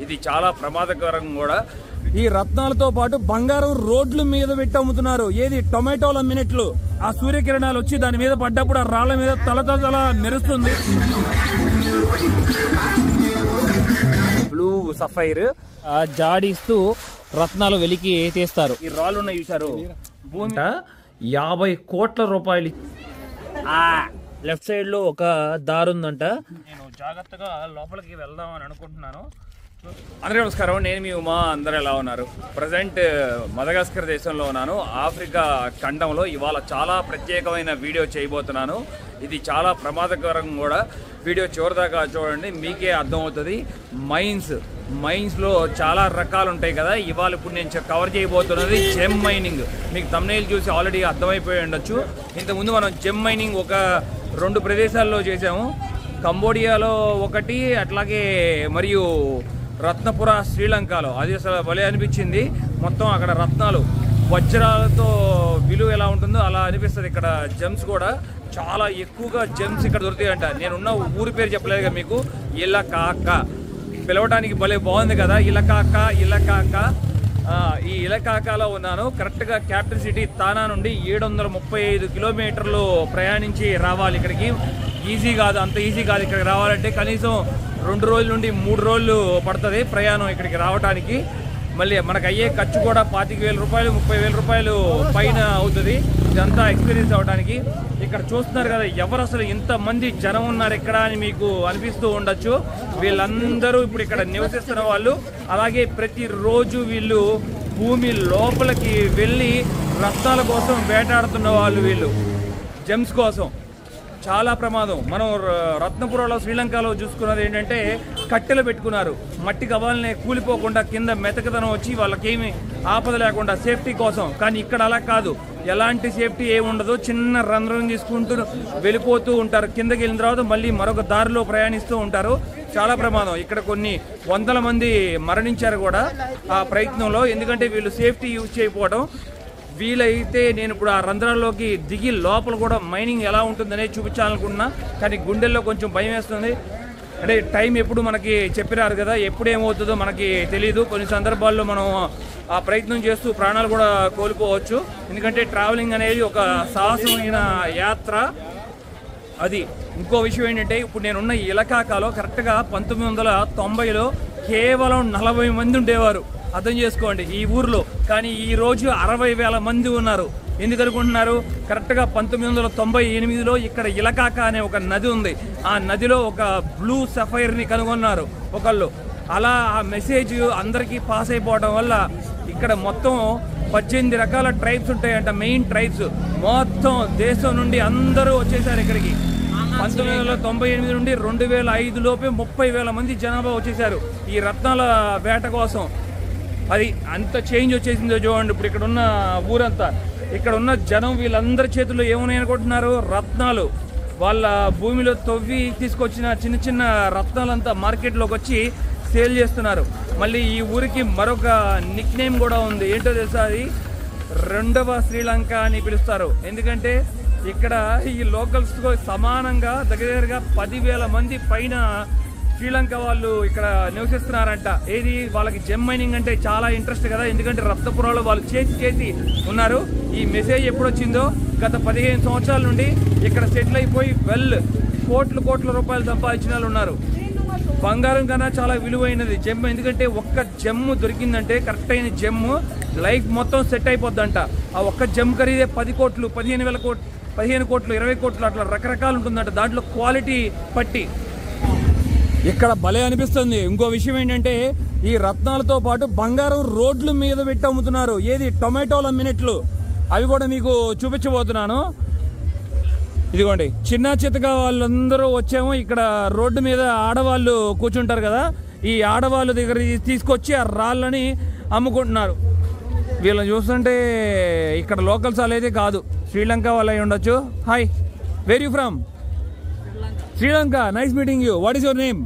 ఇది చాలా ప్రమాదకరం కూడా. ఈ రత్నాలతో పాటు బంగారం రోడ్ల మీద పెట్టి అమ్ముతున్నారు. ఏది టొమాటోల మినిట్లు ఆ సూర్యకిరణాలు వచ్చి దాని మీద పడ్డప్పుడు ఆ రాళ్ల మీద తల మెరుస్తుంది. బ్లూ సఫైర్ జాడిస్తూ రత్నాలు వెలికి తీస్తారు. ఈ రాళ్ళు ఉన్నాయి చూసారు, భూమి 50 కోట్ల రూపాయలు. లెఫ్ట్ సైడ్ లో ఒక దారి ఉందంట. నేను జాగ్రత్తగా లోపలికి వెళ్దామని అనుకుంటున్నాను. అందరికీ నమస్కారం, నేను మీ ఉమా. అందరూ ఎలా ఉన్నారు? ప్రజెంట్ మదగాస్కర్ దేశంలో ఉన్నాను, ఆఫ్రికా ఖండంలో. ఇవాళ చాలా ప్రత్యేకమైన వీడియో చేయబోతున్నాను. ఇది చాలా ప్రమాదకరం కూడా. వీడియో చివరిదాకా చూడండి, మీకే అర్థమవుతుంది. మైన్స్లో చాలా రకాలు ఉంటాయి కదా. ఇవాళ ఇప్పుడు నేను కవర్ చేయబోతున్నది జెమ్ మైనింగ్. మీకు థంబ్నెయిల్ చూసి ఆల్రెడీ అర్థమైపోయి ఉండొచ్చు. ఇంతకుముందు మనం జెమ్ మైనింగ్ ఒక 2 ప్రదేశాల్లో చేసాము. కంబోడియాలో ఒకటి, అట్లాగే మరియు రత్నపుర శ్రీలంకలో. అది అసలు భలే అనిపించింది. మొత్తం అక్కడ రత్నాలు వజ్రాలతో విలువ ఎలా ఉంటుందో అలా అనిపిస్తుంది. ఇక్కడ జెమ్స్ కూడా చాలా ఎక్కువగా జెమ్స్ ఇక్కడ దొరుకుతాయంట. నేనున్న ఊరి పేరు చెప్పలేదు మీకు, ఇలకాక. పిలవడానికి భలే బాగుంది కదా, ఇలకాక. ఈ ఇలకాకలో ఉన్నాను. కరెక్ట్గా క్యాపిటల్ సిటీ తానా నుండి 735 కిలోమీటర్లు ప్రయాణించి రావాలి ఇక్కడికి. ఈజీ కాదు, అంత ఈజీ కాదు. ఇక్కడికి రావాలంటే కనీసం 2 రోజుల నుండి 3 రోజులు పడుతుంది ప్రయాణం ఇక్కడికి రావడానికి. మళ్ళీ మనకు అయ్యే ఖర్చు కూడా 25,000 రూపాయలు 30,000 రూపాయలు పైన అవుతుంది ఇదంతా ఎక్స్పీరియన్స్ అవ్వడానికి. ఇక్కడ చూస్తున్నారు కదా, ఎవరు అసలు ఇంతమంది జనం ఉన్నారు ఇక్కడ అని మీకు అనిపిస్తూ ఉండొచ్చు. వీళ్ళందరూ ఇప్పుడు ఇక్కడ నివసిస్తున్న వాళ్ళు. అలాగే ప్రతిరోజు వీళ్ళు భూమి లోపలికి వెళ్ళి రత్నాల కోసం వేటాడుతున్న వాళ్ళు. వీళ్ళు జెమ్స్ కోసం చాలా ప్రమాదం. మనం రత్నపురలో శ్రీలంకలో చూసుకున్నది ఏంటంటే కట్టెలు పెట్టుకున్నారు, మట్టి గవాలనే కూలిపోకుండా కింద మెతకదనం వచ్చి వాళ్ళకేమి ఆపద లేకుండా సేఫ్టీ కోసం. కానీ ఇక్కడ అలా కాదు, ఎలాంటి సేఫ్టీ ఏమి ఉండదు. చిన్న రంధ్రం తీసుకుంటూ వెళ్ళిపోతూ ఉంటారు. కిందకి వెళ్ళిన తర్వాత మళ్ళీ మరొక దారిలో ప్రయాణిస్తూ ఉంటారు. చాలా ప్రమాదం. ఇక్కడ కొన్ని 100 మంది మరణించారు కూడా ఆ ప్రయత్నంలో. ఎందుకంటే వీళ్ళు సేఫ్టీ యూజ్ చేయకపోవడం. వీలైతే నేను ఇప్పుడు ఆ రంధ్రాల్లోకి దిగి లోపల కూడా మైనింగ్ ఎలా ఉంటుందనే చూపించాలనుకుంటున్నా. కానీ గుండెల్లో కొంచెం భయం వేస్తుంది. అంటే టైం ఎప్పుడు మనకి చెప్పిరారు కదా, ఎప్పుడేమవుతుందో మనకి తెలియదు. కొన్ని సందర్భాల్లో మనం ఆ ప్రయత్నం చేస్తూ ప్రాణాలు కూడా కోల్పోవచ్చు. ఎందుకంటే ట్రావెలింగ్ అనేది ఒక సాహసమైన యాత్ర. అది ఇంకో విషయం ఏంటంటే, ఇప్పుడు నేనున్న ఇలకాకలో కరెక్ట్గా 1990లో కేవలం 40 మంది ఉండేవారు. అర్థం చేసుకోండి ఈ ఊర్లో. కానీ ఈ రోజు 60,000 మంది ఉన్నారు. ఎందుకు అనుకుంటున్నారు? కరెక్ట్గా 1998లో ఇక్కడ ఇలకాక అనే ఒక నది ఉంది. ఆ నదిలో ఒక బ్లూ సఫైర్ని కనుగొన్నారు ఒకళ్ళు. అలా ఆ మెసేజ్ అందరికీ పాస్ అయిపోవడం వల్ల ఇక్కడ మొత్తం 18 రకాల ట్రైబ్స్ ఉంటాయంట, మెయిన్ ట్రైబ్స్. మొత్తం దేశం నుండి అందరూ వచ్చేసారు ఇక్కడికి. 1998 నుండి 2005 లోపే 30,000 మంది జనాభా వచ్చేసారు ఈ రత్నాల వేట కోసం. అది అంత చేంజ్ వచ్చేసిందో చూడండి. ఇప్పుడు ఇక్కడ ఉన్న ఊరంతా, ఇక్కడ ఉన్న జనం వీళ్ళందరి చేతుల్లో ఏమున్నాయి అనుకుంటున్నారు? రత్నాలు. వాళ్ళ భూమిలో తవ్వి తీసుకొచ్చిన చిన్న చిన్న రత్నాలంతా మార్కెట్లోకి వచ్చి సేల్ చేస్తున్నారు. మళ్ళీ ఈ ఊరికి మరొక నిక్ నేమ్ కూడా ఉంది. ఏంటో తెలుసా? అది 2వ శ్రీలంక అని పిలుస్తారు. ఎందుకంటే ఇక్కడ ఈ లోకల్స్తో సమానంగా దగ్గరగా 10,000 మంది పైన శ్రీలంక వాళ్ళు ఇక్కడ నివసిస్తున్నారంట. ఏది వాళ్ళకి జెమ్ మైనింగ్ అంటే చాలా ఇంట్రెస్ట్ కదా. ఎందుకంటే రత్నపురాలో వాళ్ళు చేసి ఉన్నారు. ఈ మెసేజ్ ఎప్పుడు వచ్చిందో గత 15 సంవత్సరాల నుండి ఇక్కడ సెటిల్ అయిపోయి కోట్ల రూపాయలు సంపాదించిన వాళ్ళు ఉన్నారు. బంగారం కన్నా చాలా విలువైనది జెమ్. ఎందుకంటే ఒక్క జెమ్ దొరికిందంటే, కరెక్ట్ అయిన జెమ్ లైఫ్ మొత్తం సెట్ అయిపోద్దంట. ఆ ఒక్క జెమ్ ఖరీదే 10 కోట్లు, 15,000 కోట్లు, 15 కోట్లు, 20 కోట్లు, అట్లా రకరకాలు ఉంటుందంట. దాంట్లో క్వాలిటీ పట్టి ఇక్కడ భలే అనిపిస్తుంది. ఇంకో విషయం ఏంటంటే, ఈ రత్నాలతో పాటు బంగారం రోడ్ల మీద పెట్టి అమ్ముతున్నారు. ఏది టొమాటోల మినిట్లు, అవి కూడా మీకు చూపించబోతున్నాను. ఇదిగోండి, చిన్న చితగా వాళ్ళందరూ వచ్చాము. ఇక్కడ రోడ్డు మీద ఆడవాళ్ళు కూర్చుంటారు కదా, ఈ ఆడవాళ్ళ దగ్గర తీసుకొచ్చి ఆ రాళ్ళని అమ్ముకుంటున్నారు. వీళ్ళని చూస్తుంటే ఇక్కడ లోకల్స్ వాళ్ళైతే కాదు, శ్రీలంక వాళ్ళు అయి ఉండొచ్చు. Hi, where you from? Sri Lanka, nice meeting you. What is your name?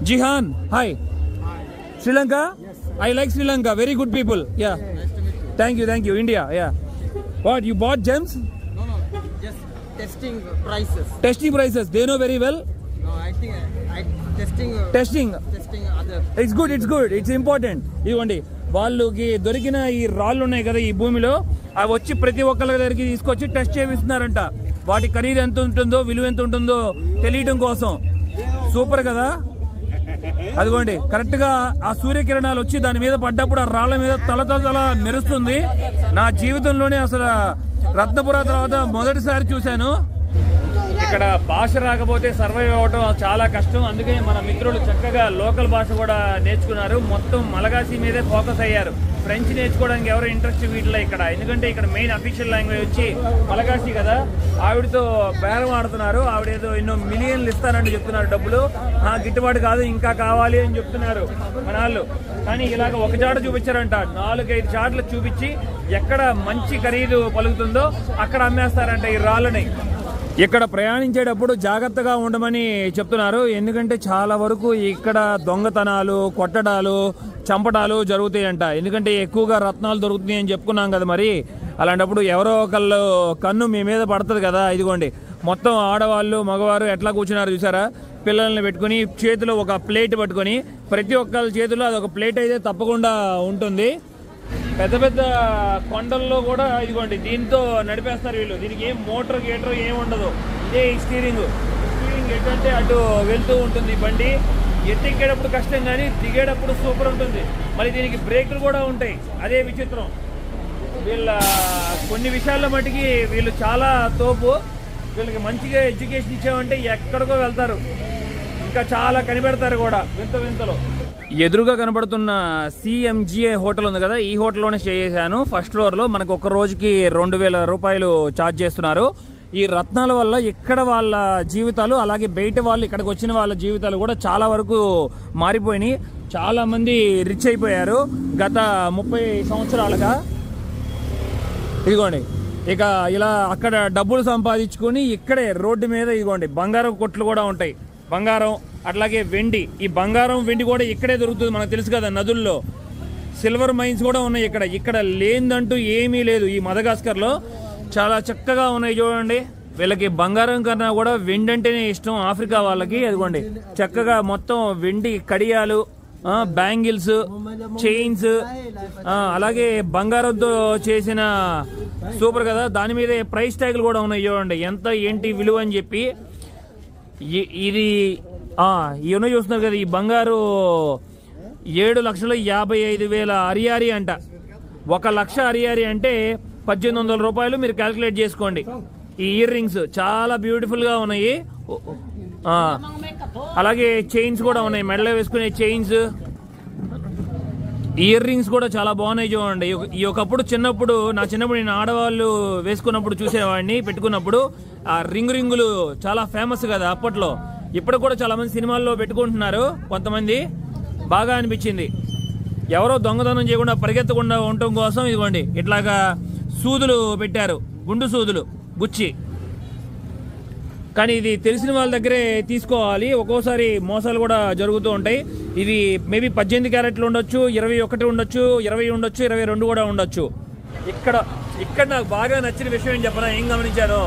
Jihan. Hi. Sri Lanka? Yes, sir. I like Sri Lanka. Very good people. Yeah. Nice to meet you. Thank you. India. Yeah. What? You bought gems? No. Just testing prices. Testing prices. They know very well? No, I think testing. Testing Testing other it's good it's important. ఇదిగోండి వాళ్ళకి దొరికిన ఈ రాళ్ళు ఉన్నాయి కదా ఈ భూమిలో, అవి వచ్చి ప్రతి ఒక్కరి దగ్గరికి తీసుకొచ్చి టెస్ట్ చేపిస్తున్నారంట. వాటి ఖరీదు ఎంత ఉంటుందో, విలువ ఎంత ఉంటుందో తెలియటం కోసం. సూపర్ కదా. అదిగోండి కరెక్ట్ గా ఆ సూర్యకిరణాలు వచ్చి దాని మీద పడ్డప్పుడు ఆ రాళ్ల మీద తల మెరుస్తుంది. నా జీవితంలోనే అసలు రత్నపుర తర్వాత మొదటిసారి చూశాను. ఇక్కడ భాష రాకపోతే సర్వైవ్ అవ్వటం చాలా కష్టం. అందుకే మన మిత్రులు చక్కగా లోకల్ భాష కూడా నేర్చుకున్నారు. మొత్తం మలగాసి మీదే ఫోకస్ అయ్యారు. ఫ్రెంచ్ నేర్చుకోవడానికి ఎవరు ఇంట్రెస్ట్ వీటిలో ఇక్కడ, ఎందుకంటే ఇక్కడ మెయిన్ అఫీషియల్ లాంగ్వేజ్ వచ్చి మలగాసి కదా. ఆవిడతో బేరం ఆడుతున్నారు. ఆవిడ ఏదో ఎన్నో మిలియన్లు ఇస్తారంటే చెప్తున్నారు డబ్బులు. గిట్టుబాటు కాదు, ఇంకా కావాలి అని చెప్తున్నారు మన వాళ్ళు. కానీ ఇలాగ ఒక చాట చూపించారంట, 4-5 చాట్లు చూపించి ఎక్కడ మంచి ఖరీదు పలుకుతుందో అక్కడ అమ్మేస్తారంట ఈ రాళ్ళని. ఇక్కడ ప్రయాణించేటప్పుడు జాగ్రత్తగా ఉండమని చెప్తున్నారు. ఎందుకంటే చాలా వరకు ఇక్కడ దొంగతనాలు, కొట్టడాలు, చంపడాలు జరుగుతాయంట. ఎందుకంటే ఎక్కువగా రత్నాలు దొరుకుతున్నాయి అని చెప్పుకున్నాం కదా. మరి అలాంటప్పుడు ఎవరో ఒకళ్ళు కన్ను మీ మీద పడుతుంది కదా. ఇదిగోండి మొత్తం ఆడవాళ్ళు మగవారు ఎట్లా కూర్చున్నారు చూసారా. పిల్లల్ని పెట్టుకుని చేతిలో ఒక ప్లేట్ పట్టుకొని, ప్రతి ఒక్కళ్ళ చేతిలో అదొక ప్లేట్ అయితే తప్పకుండా ఉంటుంది. పెద్ద పెద్ద కొండల్లో కూడా ఇదిగోండి దీంతో నడిపేస్తారు వీళ్ళు. దీనికి ఏం మోటార్ గేటర్ ఏం ఉండదు. ఇదే స్టీరింగ్ ఎటంటే అటు వెళ్తూ ఉంటుంది బండి. ఎత్తెక్కేటప్పుడు కష్టం కానీ దిగేటప్పుడు సూపర్ ఉంటుంది. మరి దీనికి బ్రేకులు కూడా ఉంటాయి. అదే విచిత్రం. వీళ్ళ కొన్ని విషయాల్లో మటుకి వీళ్ళు చాలా తోపు. వీళ్ళకి మంచిగా ఎడ్యుకేషన్ ఇచ్చామంటే ఎక్కడికో వెళ్తారు, ఇంకా చాలా కనిపెడతారు కూడా వింతలో. ఎదురుగా కనబడుతున్న CMGA హోటల్ ఉంది కదా, ఈ హోటల్లోనే స్టే చేశాను. ఫస్ట్ ఫ్లోర్లో మనకు ఒక రోజుకి 2000 రూపాయలు ఛార్జ్ చేస్తున్నారు. ఈ రత్నాల వల్ల ఇక్కడ వాళ్ళ జీవితాలు, అలాగే బయట వాళ్ళు ఇక్కడికి వచ్చిన వాళ్ళ జీవితాలు కూడా చాలా వరకు మారిపోయినాయి. చాలా మంది రిచ్ అయిపోయారు గత 30 సంవత్సరాలుగా. ఇదిగోండి ఇక ఇలా అక్కడ డబ్బులు సంపాదించుకొని ఇక్కడే రోడ్డు మీద ఇదిగోండి బంగారం కొట్లు కూడా ఉంటాయి. బంగారం అట్లాగే వెండి. ఈ బంగారం వెండి కూడా ఇక్కడే దొరుకుతుంది, మనకు తెలుసు కదా. నదుల్లో సిల్వర్ మైన్స్ కూడా ఉన్నాయి ఇక్కడ. ఇక్కడ లేదంటూ ఏమీ లేదు. ఈ మదగాస్కర్లో చాలా చక్కగా ఉన్నాయి చూడండి. వీళ్ళకి బంగారం కన్నా కూడా వెండి అంటేనే ఇష్టం. ఆఫ్రికా వాళ్ళకి అదిగోండి చక్కగా మొత్తం వెండి కడియాలు, బ్యాంగిల్స్, చైన్స్, అలాగే బంగారంతో చేసిన సూపర్ కదా. దాని మీద ప్రైస్ ట్యాగులు కూడా ఉన్నాయి చూడండి, ఎంత ఏంటి విలువ అని చెప్పి. ఇది ఇవన్నీ చూస్తున్నారు కదా. ఈ బంగారు 7,55,000 అరియారి అంట. 1 లక్ష అరియారి అంటే 1800 రూపాయలు. మీరు క్యాల్కులేట్ చేసుకోండి. ఈ ఇయర్ రింగ్స్ చాలా బ్యూటిఫుల్ గా ఉన్నాయి. అలాగే చైన్స్ కూడా ఉన్నాయి, మెడలో వేసుకునే చైన్స్, ఇయర్ రింగ్స్ కూడా చాలా బాగున్నాయి చూడండి. ఈ ఒకప్పుడు నా చిన్నప్పుడు నేను ఆడవాళ్ళు వేసుకున్నప్పుడు చూసేవాడిని, పెట్టుకున్నప్పుడు ఆ రింగులు చాలా ఫేమస్ కదా అప్పట్లో. ఇప్పుడు కూడా చాలా మంది సినిమాల్లో పెట్టుకుంటున్నారు కొంతమంది. బాగా అనిపించింది. ఎవరో దొంగతనం చేయకుండా పరిగెత్తకుండా ఉండటం కోసం ఇదిగోండి ఇట్లాగా సూదులు పెట్టారు, గుండు సూదులు గుచ్చి. కానీ ఇది తెలిసిన వాళ్ళ దగ్గరే తీసుకోవాలి. ఒక్కోసారి మోసాలు కూడా జరుగుతూ ఉంటాయి. ఇవి మేబీ 18 క్యారెట్లు ఉండొచ్చు, 21 ఉండొచ్చు, 20 ఉండొచ్చు, 22 కూడా ఉండొచ్చు. ఇక్కడ నాకు బాగా నచ్చిన విషయం ఏం చెప్పనా, ఏం గమనించాను,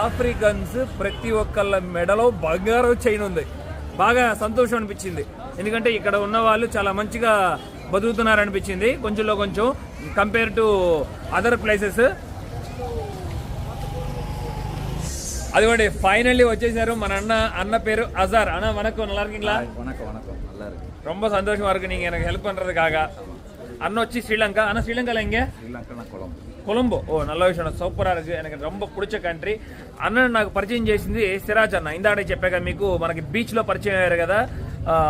ఆఫ్రికన్స్ ప్రతి ఒక్కళ్ళ మెడలో బంగారం చైన్ ఉంది. బాగా సంతోషం అనిపించింది. ఎందుకంటే ఇక్కడ ఉన్న వాళ్ళు చాలా మంచిగా బతుకుతున్నారు అనిపించింది కొంచెం కంపేర్ టు అదర్ ప్లేసెస్. అదిగోండి ఫైనల్లీ వచ్చేసారు. మన అన్న పేరు అజార్. అన్న వనక్కం, நல்லா இருக்கீங்களா? ரொம்ப சந்தோஷமா இருக்கு நீங்க எனக்கு ஹெல்ப் பண்றதுக்காக. அண்ணன் వచ్చి శ్రీలంక. అన్న శ్రీలంకలో எங்க? కొలంబో. ఓ నల్ల విషయం, సూపర్ ఇருக்கு. எனக்கு ரொம்ப பிடிச்ச కంట్రీ. అన్న నాకు పరిచయం చేసింది సిరాజ్ అన్న. ఇందాడే చెప్పాక మీకు మనకి బీచ్ లో పరిచయం అయ్యారు కదా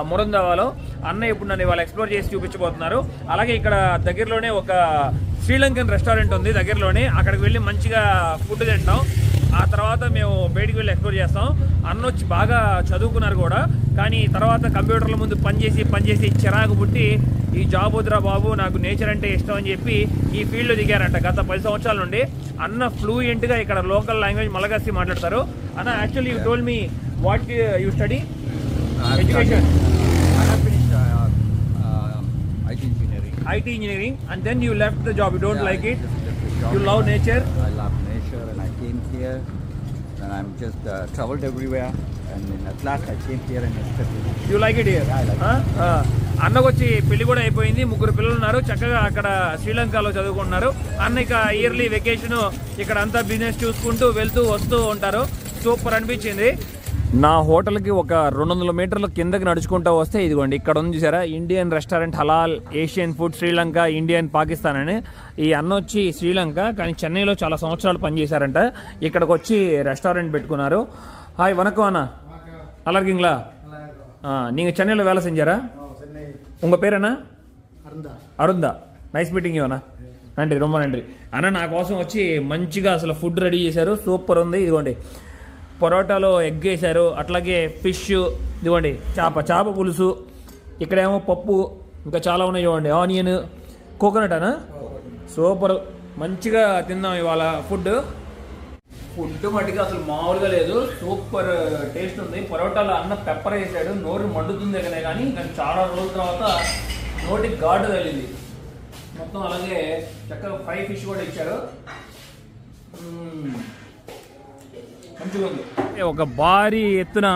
మురందావాలో. అన్న ఇప్పుడు నన్ను వాళ్ళు ఎక్స్ప్లోర్ చేసి చూపించబోతున్నారు. అలాగే ఇక్కడ దగ్గరలోనే ఒక శ్రీలంకన్ రెస్టారెంట్ ఉంది దగ్గరలోనే. అక్కడికి వెళ్ళి మంచిగా ఫుడ్ తింటాం. ఆ తర్వాత మేము బయటికి వెళ్ళి ఎక్స్ప్లోర్ చేస్తాం. అన్న వచ్చి బాగా చదువుకున్నారు కూడా, కానీ తర్వాత కంప్యూటర్ల ముందు పనిచేసి చిరాకు పుట్టి ఈ జాబ్ వద్దురా బాబు, నాకు నేచర్ అంటే ఇష్టం అని చెప్పి ఈ ఫీల్డ్లో దిగారంట. గత 10 సంవత్సరాల నుండి అన్న ఫ్లూయెంట్గా ఇక్కడ లోకల్ లాంగ్వేజ్ మలగాసి మాట్లాడతారు. అన్న actually you told me what you study education? IT engineering, and then you left the job. You don't like it? You love nature? I love nature and I came here and I'm just traveled everywhere At last I came here and accepted it. You like it here? అన్నకు వచ్చి పెళ్లి కూడా అయిపోయింది, 3 పిల్లలు ఉన్నారు, చక్కగా అక్కడ శ్రీలంకలో చదువుకుంటున్నారు. అన్న ఇక ఇయర్లీ వెకేషన్ ఇక్కడ అంతా బిజినెస్ చూసుకుంటూ వెళ్తూ వస్తూ ఉంటారు. సూపర్ అనిపించింది. నా హోటల్కి ఒక 200 మీటర్ల కిందకి నడుచుకుంటూ వస్తే ఇదిగోండి ఇక్కడ ఉంది చూసారా, ఇండియన్ రెస్టారెంట్, హలాల్ Asian food Sri Lanka, Indian Pakistan అని. ఈ అన్న వచ్చి శ్రీలంక కానీ చెన్నైలో చాలా సంవత్సరాలు పనిచేశారంట. ఇక్కడికి వచ్చి రెస్టారెంట్ పెట్టుకున్నారు. హాయ్ వనకం అన్న, நல்லா இருக்கீங்களா? நீங்கள் சென்னையில் வேலை செஞ்சாரா? உங்கள் பேர் என்ன? అరుందా. నైస్ మీటింగ్ అన్న. నன்றి, రొమ్మ నன்றి అన్న. నా కోసం వచ్చి మంచిగా అసలు ఫుడ్ రెడీ చేశారు, సూపర్ ఉంది. ఇదిగోండి పొరోటాలో ఎగ్ వేశారు, అట్లాగే ఫిష్, ఇదిగోండి చేప పులుసు, ఇక్కడేమో పప్పు, ఇంకా చాలా ఉన్నాయి చూడండి, ఆనియన్, కోకోనట్ అన్న. సూపర్, మంచిగా తిందాం ఇవాళ ఫుడ్ మట్టిగా అసలు మామూలుగా లేదు, సూపర్ టేస్ట్ ఉంది. పరోటాలో అన్న పెప్పర్ వేసాడు, నోరు మండుతుంది కానీ చాలా రోజుల తర్వాత నోటికి ఘాటు తగిలింది మొత్తం. అలాగే చక్కగా ఫ్రై ఫిష్ కూడా ఇచ్చారు, మంచిగా ఉంది. ఒక భారీ ఎత్తున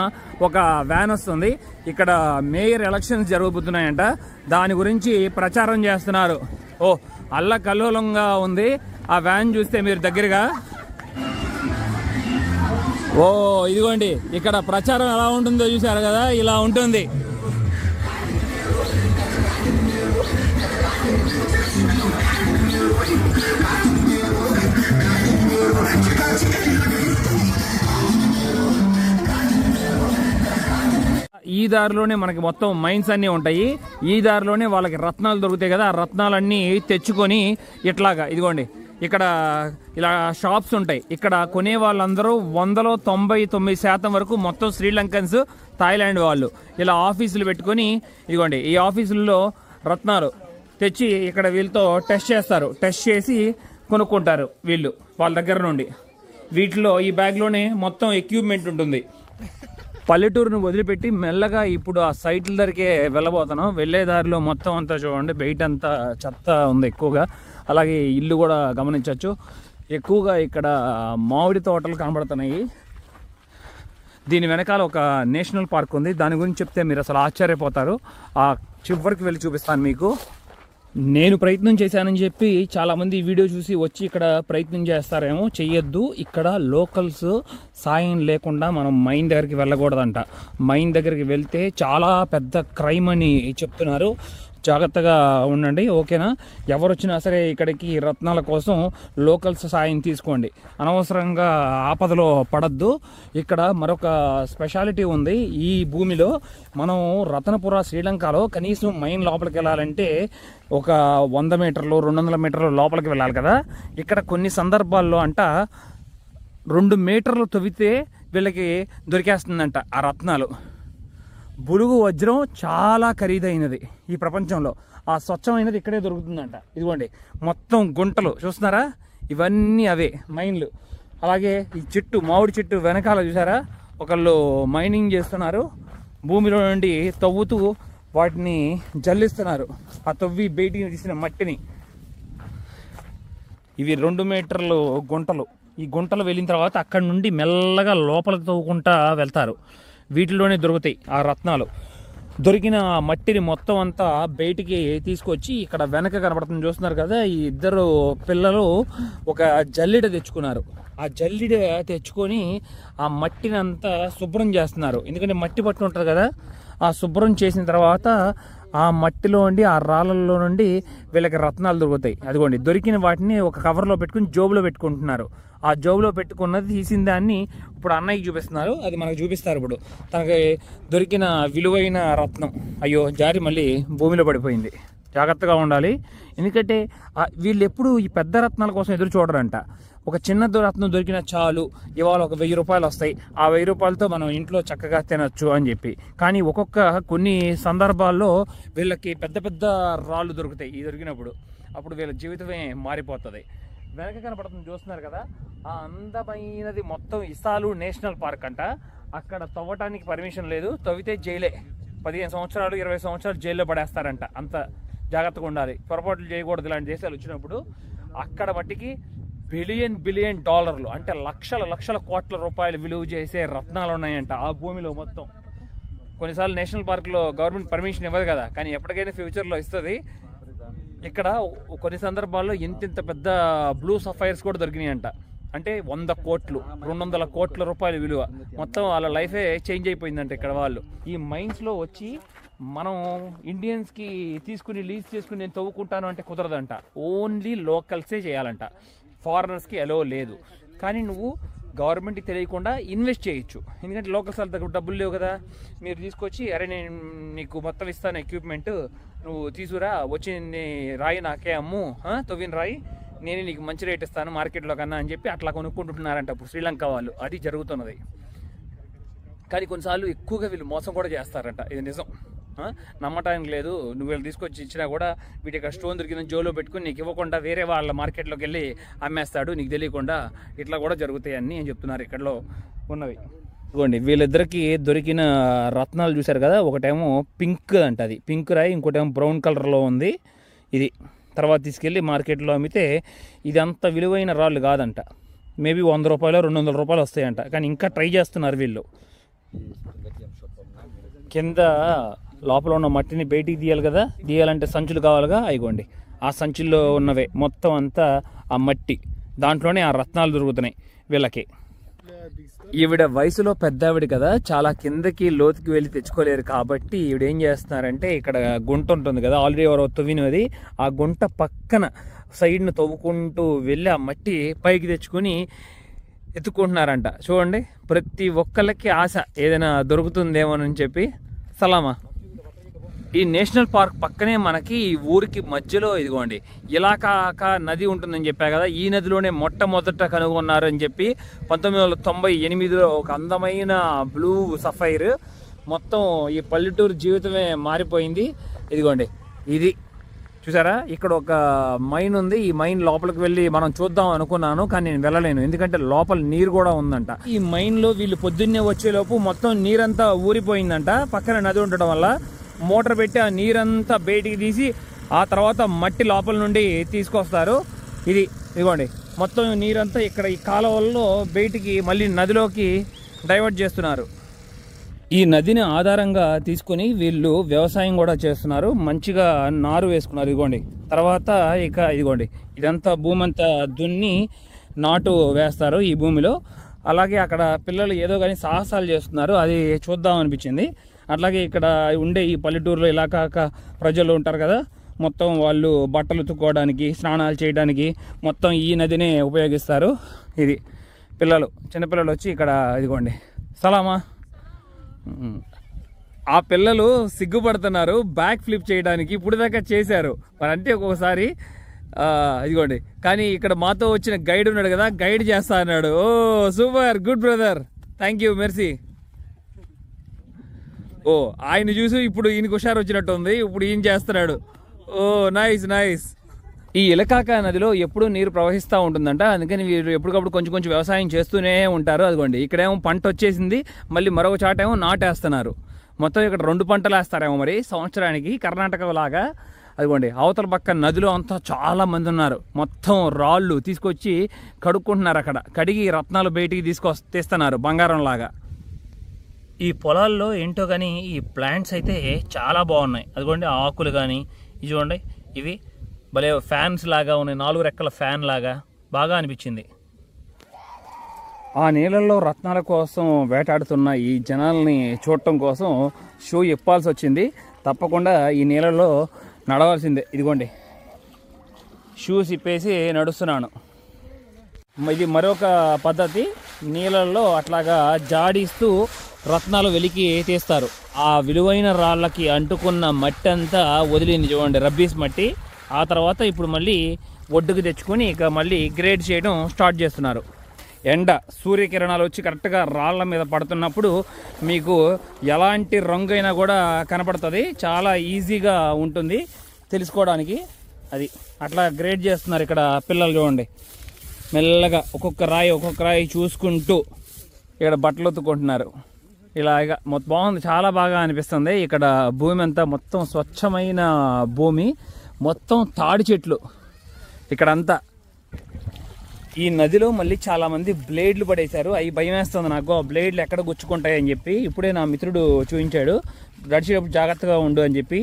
ఒక వ్యాన్ వస్తుంది, ఇక్కడ మేయర్ ఎలక్షన్స్ జరగబోతున్నాయంట, దాని గురించి ప్రచారం చేస్తున్నారు. ఓ అల్లకల్లోలంగా ఉంది ఆ వ్యాన్ చూస్తే మీరు దగ్గరగా. ఓ ఇదిగోండి ఇక్కడ ప్రచారం ఎలా ఉంటుందో చూసారు కదా, ఇలా ఉంటుంది. ఈ దారిలోనే మనకి మొత్తం మైన్స్ అన్నీ ఉంటాయి, ఈ దారిలోనే వాళ్ళకి రత్నాలు దొరుకుతాయి కదా, ఆ రత్నాలన్నీ తెచ్చుకొని ఇట్లాగా ఇదిగోండి ఇక్కడ ఇలా షాప్స్ ఉంటాయి. ఇక్కడ కొనే వాళ్ళందరూ 100లో 99% వరకు మొత్తం శ్రీలంకన్స్, థాయిలాండ్ వాళ్ళు ఇలా ఆఫీసులు పెట్టుకొని ఇదిగోండి ఈ ఆఫీసుల్లో రత్నాలు తెచ్చి ఇక్కడ వీళ్ళతో టెస్ట్ చేస్తారు, టెస్ట్ చేసి కొనుక్కుంటారు వీళ్ళు వాళ్ళ దగ్గర నుండి. వీటిలో ఈ బ్యాగ్లోనే మొత్తం ఎక్విప్మెంట్ ఉంటుంది. పల్లెటూరును వదిలిపెట్టి మెల్లగా ఇప్పుడు ఆ సైట్ల దగ్గరికి వెళ్ళబోతున్నాం. వెళ్ళే దారిలో మొత్తం అంతా చూడండి, బయట అంతా చెత్త ఉంది ఎక్కువగా, అలాగే ఇల్లు కూడా గమనించవచ్చు. ఎక్కువగా ఇక్కడ మామిడి తోటలు కనబడుతున్నాయి. దీని వెనకాల ఒక నేషనల్ పార్క్ ఉంది, దాని గురించి చెప్తే మీరు అసలు ఆశ్చర్యపోతారు. ఆ చివరికి వెళ్ళి చూపిస్తాను మీకు. నేను ప్రయత్నం చేశానని చెప్పి చాలామంది వీడియో చూసి వచ్చి ఇక్కడ ప్రయత్నం చేస్తారేమో, చెయ్యొద్దు. ఇక్కడ లోకల్స్ సాయం లేకుండా మనం మైన్ దగ్గరికి వెళ్ళకూడదంట. మైన్ దగ్గరికి వెళ్తే చాలా పెద్ద క్రైమ్ అని చెప్తున్నారు, జాగ్రత్తగా ఉండండి, ఓకేనా? ఎవరు వచ్చినా సరే ఇక్కడికి రత్నాల కోసం లోకల్స్ సాయం తీసుకోండి, అనవసరంగా ఆపదలో పడద్దు. ఇక్కడ మరొక స్పెషాలిటీ ఉంది ఈ భూమిలో. మనం రతనపుర శ్రీలంకలో కనీసం మైన్ లోపలికి వెళ్ళాలంటే ఒక 100 మీటర్లు 200 మీటర్లు లోపలికి వెళ్ళాలి కదా. ఇక్కడ కొన్ని సందర్భాల్లో అంట 2 మీటర్లు తవ్వితే వీళ్ళకి దొరికేస్తుందంట ఆ రత్నాలు. బులుగు వజ్రం చాలా ఖరీదైనది ఈ ప్రపంచంలో, ఆ స్వచ్ఛమైనది ఇక్కడే దొరుకుతుందంట. ఇదిగోండి మొత్తం గుంటలు చూస్తున్నారా, ఇవన్నీ అవే మైన్లు. అలాగే ఈ చెట్టు, మామిడి చెట్టు వెనకాల చూసారా, ఒకళ్ళు మైనింగ్ చేస్తున్నారు, భూమిలో నుండి తవ్వుతూ వాటిని జల్లిస్తున్నారు, ఆ తవ్వి బయటికి తీసిన మట్టిని. ఇవి 2 మీటర్లు గుంటలు. ఈ గుంటలు వెళ్ళిన తర్వాత అక్కడి నుండి మెల్లగా లోపలికి తవ్వుకుంటా వెళ్తారు. వీటిలోనే దొరుకుతాయి ఆ రత్నాలు. దొరికిన మట్టిని మొత్తం అంతా బయటికి తీసుకొచ్చి ఇక్కడ వెనక కనబడుతుంది చూస్తున్నారు కదా, ఈ 2 పిల్లలు ఒక జల్లిడ తెచ్చుకున్నారు. ఆ జల్లిడ తెచ్చుకొని ఆ మట్టిని అంతా శుభ్రం చేస్తున్నారు. ఎందుకంటే మట్టి పట్టు ఉంటుంది కదా, ఆ శుభ్రం చేసిన తర్వాత ఆ మట్టిలో నుండి, ఆ రాళ్ళల్లో నుండి వీళ్ళకి రత్నాలు దొరుకుతాయి. అదిగోండి దొరికిన వాటిని ఒక కవర్లో పెట్టుకుని జోబులో పెట్టుకుంటున్నారు. ఆ జోబులో పెట్టుకున్నది తీసిన దాన్ని ఇప్పుడు అన్నయ్యకి చూపిస్తున్నారు, అది మనకు చూపిస్తారు. ఇప్పుడు తనకి దొరికిన విలువైన రత్నం అయ్యో జారి మళ్ళీ భూమిలో పడిపోయింది, జాగ్రత్తగా ఉండాలి. ఎందుకంటే వీళ్ళు ఎప్పుడు ఈ పెద్ద రత్నాల కోసం ఎదురు చూడరంట. ఒక చిన్న రత్నం దొరికిన చాలు, ఇవాళ ఒక 1000 రూపాయలు వస్తాయి, ఆ 1000 రూపాయలతో మనం ఇంట్లో చక్కగా తినచ్చు అని చెప్పి. కానీ కొన్ని సందర్భాల్లో వీళ్ళకి పెద్ద పెద్ద రాళ్ళు దొరుకుతాయి. ఈ దొరికినప్పుడు అప్పుడు వీళ్ళ జీవితమే మారిపోతుంది. వెనక కనపడుతుంది చూస్తున్నారు కదా, ఆ అందమైనది మొత్తం ఇసాలు నేషనల్ పార్క్ అంట. అక్కడ తవ్వటానికి పర్మిషన్ లేదు, తవ్వితే జైలే, 15 సంవత్సరాలు 20 సంవత్సరాలు జైల్లో పడేస్తారంట. అంత జాగ్రత్తగా ఉండాలి, పొరపాట్లు చేయకూడదు ఇలాంటి దేశాలు వచ్చినప్పుడు. అక్కడ మట్టికి బిలియన్ డాలర్లు అంటే లక్షల కోట్ల రూపాయలు విలువ చేసే రత్నాలు ఉన్నాయంట ఆ భూమిలో మొత్తం. కొన్నిసార్లు నేషనల్ పార్క్లో గవర్నమెంట్ పర్మిషన్ ఇవ్వదు కదా, కానీ ఎప్పటికైనా ఫ్యూచర్లో ఇస్తుంది. ఇక్కడ కొన్ని సందర్భాల్లో ఇంత పెద్ద బ్లూ సఫైర్స్ కూడా దొరికినాయి అంట. అంటే 100 కోట్లు 200 కోట్ల రూపాయల విలువ. మొత్తం వాళ్ళ లైఫే చేంజ్ అయిపోయిందంట ఇక్కడ వాళ్ళు. ఈ మైన్స్లో వచ్చి మనం ఇండియన్స్కి తీసుకుని లీజ్ చేసుకుని నేను తవ్వుకుంటాను అంటే కుదరదంట. ఓన్లీ లోకల్సే చేయాలంట, ఫారినర్స్కి అలో లేదు. కానీ నువ్వు గవర్నమెంట్కి తెలియకుండా ఇన్వెస్ట్ చేయొచ్చు, ఎందుకంటే లోకల్స్ వాళ్ళ దగ్గర డబ్బులు లేవు కదా. మీరు తీసుకొచ్చి అరే నేను నీకు మొత్తం ఇస్తాను ఎక్విప్మెంట్, నువ్వు తీసుకురా, వచ్చి రాయి నాకే అమ్ము, తవ్విన రాయి నేనే నీకు మంచి రేట్ ఇస్తాను మార్కెట్లో కన్నా అని చెప్పి అట్లా కొనుక్కుంటున్నారంట ఇప్పుడు శ్రీలంక వాళ్ళు. అది జరుగుతున్నది. కానీ కొన్నిసార్లు ఎక్కువగా వీళ్ళు మోసం కూడా చేస్తారంట. ఇది నిజం, నమ్మటానికి లేదు. నువ్వు వీళ్ళు తీసుకొచ్చి ఇచ్చినా కూడా వీటి ఇక్కడ స్టోన్ దొరికిందని జోలో పెట్టుకుని నీకు ఇవ్వకుండా వేరే వాళ్ళ మార్కెట్లోకి వెళ్ళి అమ్మేస్తాడు నీకు తెలియకుండా. ఇట్లా కూడా జరుగుతాయని అని చెప్తున్నారు ఇక్కడలో ఉన్నవి. ఇదిగోండి వీళ్ళిద్దరికి దొరికిన రత్నాలు చూశారు కదా, ఒకటేమో పింక్ అంట, అది పింక్ రాయి, ఇంకోటేమో బ్రౌన్ కలర్లో ఉంది. ఇది తర్వాత తీసుకెళ్ళి మార్కెట్లో అమ్మితే ఇదంత విలువైన రాళ్ళు కాదంట. మేబీ 100 రూపాయలు 200 రూపాయలు వస్తాయంట. కానీ ఇంకా ట్రై చేస్తున్నారు వీళ్ళు. కింద లోపల ఉన్న మట్టిని బయటికి తీయాలి కదా, తీయాలంటే సంచులు కావాలిగా. అయిగోండి ఆ సంచుల్లో ఉన్నవే మొత్తం అంతా ఆ మట్టి, దాంట్లోనే ఆ రత్నాలు దొరుకుతున్నాయి వీళ్ళకి. ఈవిడ వయసులో పెద్దావిడ కదా, చాలా కిందకి లోతుకి వెళ్ళి తెచ్చుకోలేరు కాబట్టి ఈవిడ ఏం చేస్తున్నారంటే ఇక్కడ గుంట ఉంటుంది కదా, ఆల్రెడీ ఎవరో తవ్వినది, ఆ గుంట పక్కన సైడ్ను తవ్వుకుంటూ వెళ్ళి ఆ మట్టి పైకి తెచ్చుకొని ఎత్తుకుంటున్నారంట. చూడండి ప్రతి ఒక్కళ్ళకి ఆశ ఏదైనా దొరుకుతుందేమోనని చెప్పి. సలామా. ఈ నేషనల్ పార్క్ పక్కనే మనకి ఈ ఊరికి మధ్యలో ఇదిగోండి ఇలాకాక నది ఉంటుందని చెప్పా కదా, ఈ నదిలోనే మొట్టమొదట కనుగొన్నారు అని చెప్పి 1998లో ఒక అందమైన బ్లూ సఫైర్. మొత్తం ఈ పల్లెటూరు జీవితమే మారిపోయింది. ఇదిగోండి ఇది చూసారా, ఇక్కడ ఒక మైన్ ఉంది. ఈ మైన్ లోపలికి వెళ్ళి మనం చూద్దాం అనుకున్నాను, కానీ నేను వెళ్ళలేను, ఎందుకంటే లోపల నీరు కూడా ఉందంట. ఈ మైన్లో వీళ్ళు పొద్దున్నే వచ్చేలోపు మొత్తం నీరంతా ఊరిపోయిందంట. పక్కన నది ఉండడం వల్ల మోటార్ పెట్టి ఆ నీరంతా బయటికి తీసి ఆ తర్వాత మట్టి లోపల నుండి తీసుకొస్తారు. ఇదిగోండి మొత్తం నీరంతా ఇక్కడ ఈ కాలువల్లో బయటికి మళ్ళీ నదిలోకి డైవర్ట్ చేస్తున్నారు. ఈ నదిని ఆధారంగా తీసుకొని వీళ్ళు వ్యవసాయం కూడా చేస్తున్నారు. మంచిగా నారు వేసుకున్నారు. ఇదిగోండి తర్వాత ఇదిగోండి ఇదంతా భూమి అంతా దున్ని నాటు వేస్తారు ఈ భూమిలో. అలాగే అక్కడ పిల్లలు ఏదో కానీ సాహసాలు చేస్తున్నారు, అది చూద్దాం అనిపించింది. అట్లాగే ఇక్కడ ఉండే ఈ పల్లెటూరులో ఇలాకాక ప్రజలు ఉంటారు కదా, మొత్తం వాళ్ళు బట్టలు ఉతుక్కోవడానికి, స్నానాలు చేయడానికి మొత్తం ఈ నదినే ఉపయోగిస్తారు. ఇది పిల్లలు, చిన్నపిల్లలు వచ్చి ఇక్కడ ఇదిగోండి సలామా. ఆ పిల్లలు సిగ్గుపడుతున్నారు బ్యాక్ ఫ్లిప్ చేయడానికి, ఇప్పుడు దాకా చేశారు మరి అంటే ఒక్కొక్కసారి. ఇదిగోండి కానీ ఇక్కడ మాతో వచ్చిన గైడ్ ఉన్నాడు కదా, గైడ్ చేస్తా అన్నాడు. ఓ super, good brother, thank you, మెర్సీ. ఓ ఆయన చూసి ఇప్పుడు ఈయనకు హుషారు వచ్చినట్టు ఉంది, ఇప్పుడు ఈయన చేస్తున్నాడు. ఓ నైస్ నైస్. ఈ ఇలకాక నదిలో ఎప్పుడూ నీరు ప్రవహిస్తూ ఉంటుందంట, అందుకని వీరు ఎప్పటికప్పుడు కొంచెం కొంచెం వ్యవసాయం చేస్తూనే ఉంటారు. అదిగోండి ఇక్కడేమో పంట వచ్చేసింది, మళ్ళీ మరొక చాటేమో నాటేస్తున్నారు. మొత్తం ఇక్కడ 2 పంటలు వేస్తారేమో మరి సంవత్సరానికి, కర్ణాటక లాగా. అదిగోండి అవతల పక్క నదిలో అంతా చాలా మంది ఉన్నారు. మొత్తం రాళ్ళు తీసుకొచ్చి కడుక్కుంటున్నారు, అక్కడ కడిగి రత్నాలు బయటికి తీస్తున్నారు బంగారం లాగా. ఈ పొలాల్లో ఏంటో కానీ ఈ ప్లాంట్స్ అయితే చాలా బాగున్నాయి. అదిగోండి ఆకులు కానీ ఇది చూడండి, ఇవి భలే ఫ్యాన్స్ లాగా ఉన్నాయి, 4 రెక్కల ఫ్యాన్ లాగా బాగా అనిపించింది. ఆ నీళ్ళల్లో రత్నాల కోసం వేటాడుతున్న ఈ జనాల్ని చూడటం కోసం షూ ఇప్పాల్సి వచ్చింది. తప్పకుండా ఈ నీళ్ళలో నడవాల్సిందే. ఇదిగోండి షూస్ ఇప్పేసి నడుస్తున్నాను. ఇది మరొక పద్ధతి, నీళ్ళల్లో అట్లాగా జాడిస్తూ రత్నాలు వెలికి తీస్తారు. ఆ విలువైన రాళ్ళకి అంటుకున్న మట్టి అంతా వదిలింది చూడండి, రబ్బీస్ మట్టి. ఆ తర్వాత ఇప్పుడు మళ్ళీ ఒడ్డుకు తెచ్చుకొని ఇక మళ్ళీ గ్రేడ్ చేయడం స్టార్ట్ చేస్తున్నారు. ఎండ సూర్యకిరణాలు వచ్చి కరెక్ట్గా రాళ్ళ మీద పడుతున్నప్పుడు మీకు ఎలాంటి రంగు అయినా కూడా కనపడుతుంది, చాలా ఈజీగా ఉంటుంది తెలుసుకోవడానికి. అది అట్లా గ్రేడ్ చేస్తున్నారు ఇక్కడ పిల్లలు చూడండి, మెల్లగా ఒక్కొక్క రాయి చూసుకుంటూ ఇక్కడ బట్టలు ఉతుక్కుంటున్నారు. ఇలాగా మొత్తం బాగుంది, చాలా బాగా అనిపిస్తుంది. ఇక్కడ భూమి అంతా మొత్తం స్వచ్ఛమైన భూమి, మొత్తం తాడి చెట్లు ఇక్కడంతా. ఈ నదిలో మళ్ళీ చాలా మంది బ్లేడ్లు పడేశారు. అవి భయం వేస్తుంది నాకు, ఆ బ్లేడ్లు ఎక్కడ గుచ్చుకుంటాయి అని చెప్పి. ఇప్పుడే నా మిత్రుడు చూపించాడు, నడిచేటప్పుడు జాగ్రత్తగా ఉండు అని చెప్పి.